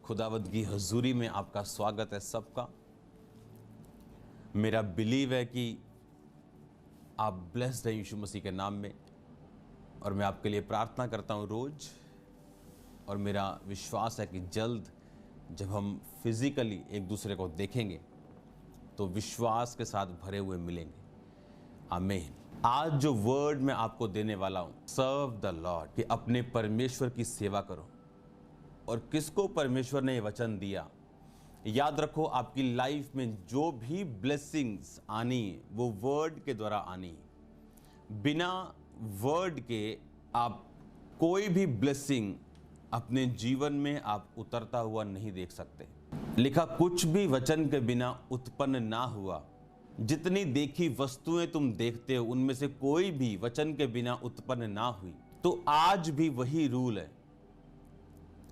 खुदावद की हजूरी में आपका स्वागत है सबका। मेरा बिलीव है कि आप ब्लेस्ड हैं यीशु मसीह के नाम में, और मैं आपके लिए प्रार्थना करता हूँ रोज। और मेरा विश्वास है कि जल्द जब हम फिजिकली एक दूसरे को देखेंगे तो विश्वास के साथ भरे हुए मिलेंगे। आमीन। आज जो वर्ड मैं आपको देने वाला हूँ, सर्व द लॉर्ड, कि अपने परमेश्वर की सेवा करो। और किसको परमेश्वर ने ये वचन दिया, याद रखो, आपकी लाइफ में जो भी ब्लेसिंग्स आनी वो वर्ड के द्वारा आनी। बिना वर्ड के आप कोई भी ब्लेसिंग अपने जीवन में आप उतरता हुआ नहीं देख सकते। लिखा, कुछ भी वचन के बिना उत्पन्न ना हुआ। जितनी देखी वस्तुएं तुम देखते हो उनमें से कोई भी वचन के बिना उत्पन्न ना हुई। तो आज भी वही रूल है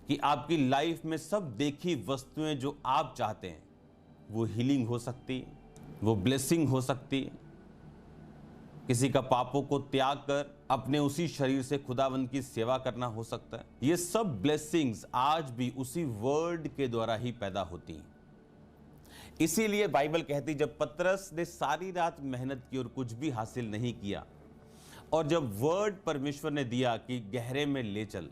कि आपकी लाइफ में सब देखी वस्तुएं जो आप चाहते हैं वो हीलिंग हो सकती है, वो ब्लेसिंग हो सकती है। किसी का पापों को त्याग कर अपने उसी शरीर से खुदावंद की सेवा करना हो सकता है। ये सब ब्लेसिंग्स आज भी उसी वर्ड के द्वारा ही पैदा होती हैं। इसीलिए बाइबल कहती, जब पतरस ने सारी रात मेहनत की और कुछ भी हासिल नहीं किया, और जब वर्ड परमेश्वर ने दिया कि गहरे में ले चल,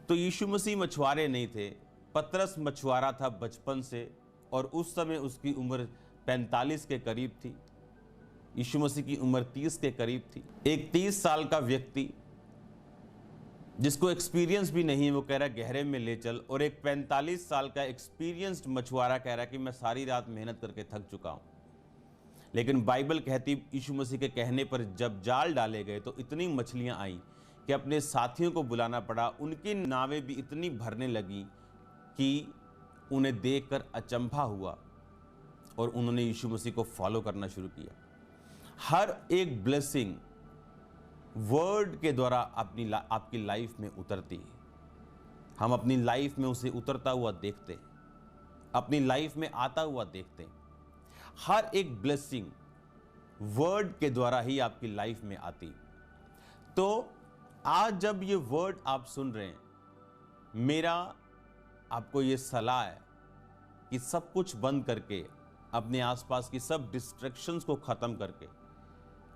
तो यीशु मसीह मछुआरे नहीं थे, पतरस मछुआरा था बचपन से, और उस समय उसकी उम्र 45 के करीब थी। यीशु मसीह की उम्र 30 के करीब थी। एक 30 साल का व्यक्ति जिसको एक्सपीरियंस भी नहीं, वो कह रहा है गहरे में ले चल, और एक 45 साल का एक्सपीरियंस्ड मछुआरा कह रहा है कि मैं सारी रात मेहनत करके थक चुका हूं। लेकिन बाइबल कहती, यीशु मसीह के कहने पर जब जाल डाले गए तो इतनी मछलियां आई कि अपने साथियों को बुलाना पड़ा। उनकी नावें भी इतनी भरने लगी कि उन्हें देखकर अचंभा हुआ, और उन्होंने यीशु मसीह को फॉलो करना शुरू किया। हर एक ब्लेसिंग वर्ड के द्वारा आपकी लाइफ में उतरती है। हम अपनी लाइफ में उसे उतरता हुआ देखते हैं, अपनी लाइफ में आता हुआ देखते हैं। हर एक ब्लेसिंग वर्ड के द्वारा ही आपकी लाइफ में आती। तो आज जब ये वर्ड आप सुन रहे हैं, मेरा आपको ये सलाह है कि सब कुछ बंद करके, अपने आसपास की सब डिस्ट्रैक्शंस को खत्म करके,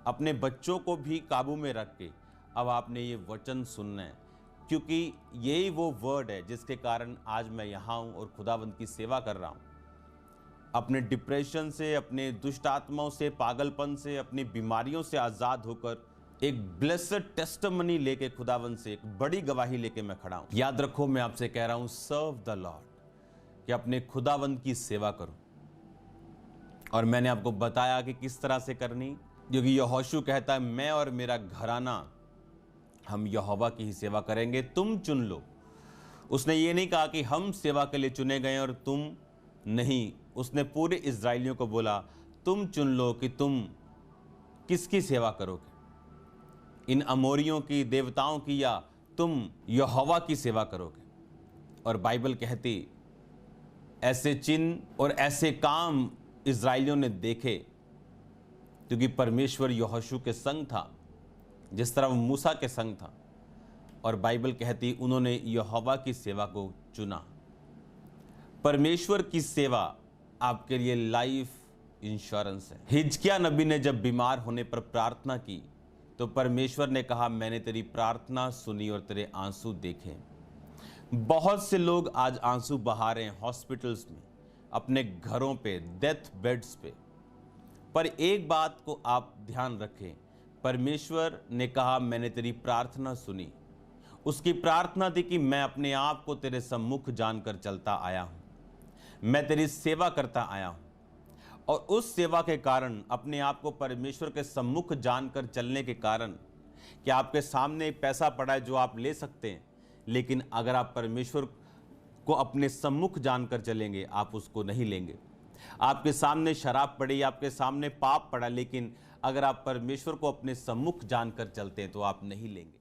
अपने बच्चों को भी काबू में रख के अब आपने ये वचन सुनना है, क्योंकि यही वो वर्ड है जिसके कारण आज मैं यहाँ हूँ और खुदावंद की सेवा कर रहा हूँ। अपने डिप्रेशन से, अपने दुष्ट आत्माओं से, पागलपन से, अपनी बीमारियों से आज़ाद होकर एक ब्लेस्ड टेस्टिमनी लेके, खुदावंद से एक बड़ी गवाही लेके मैं खड़ा हूँ। याद रखो, मैं आपसे कह रहा हूँ, सर्व द लॉर्ड, कि अपने खुदावंद की सेवा करो। और मैंने आपको बताया कि किस तरह से करनी, क्योंकि यहोशू कहता है, मैं और मेरा घराना हम यहोवा की ही सेवा करेंगे, तुम चुन लो। उसने ये नहीं कहा कि हम सेवा के लिए चुने गए और तुम नहीं। उसने पूरे इजराइलियों को बोला, तुम चुन लो कि तुम किसकी सेवा करोगे, इन अमोरियों की, देवताओं की, या तुम यहोवा की सेवा करोगे। और बाइबल कहती, ऐसे चिन्ह और ऐसे काम इजराइलियों ने देखे क्योंकि परमेश्वर यहोशू के संग था, जिस तरह वो मूसा के संग था। और बाइबल कहती, उन्होंने यहोवा की सेवा को चुना। परमेश्वर की सेवा आपके लिए लाइफ इंश्योरेंस है। हिजकिय्याह नबी ने जब बीमार होने पर प्रार्थना की तो परमेश्वर ने कहा, मैंने तेरी प्रार्थना सुनी और तेरे आंसू देखे। बहुत से लोग आज आंसू बहा रहे हैं हॉस्पिटल्स में, अपने घरों पे, डेथ बेड्स पे। पर एक बात को आप ध्यान रखें, परमेश्वर ने कहा, मैंने तेरी प्रार्थना सुनी। उसकी प्रार्थना थी कि मैं अपने आप को तेरे सम्मुख जानकर चलता आया हूं, मैं तेरी सेवा करता आया हूं। और उस सेवा के कारण, अपने आप को परमेश्वर के सम्मुख जानकर चलने के कारण, कि आपके सामने पैसा पड़ा है जो आप ले सकते हैं, लेकिन अगर आप परमेश्वर को अपने सम्मुख जानकर चलेंगे, आप उसको नहीं लेंगे। आपके सामने शराब पड़ी, आपके सामने पाप पड़ा, लेकिन अगर आप परमेश्वर को अपने सम्मुख जानकर चलते हैं तो आप नहीं लेंगे।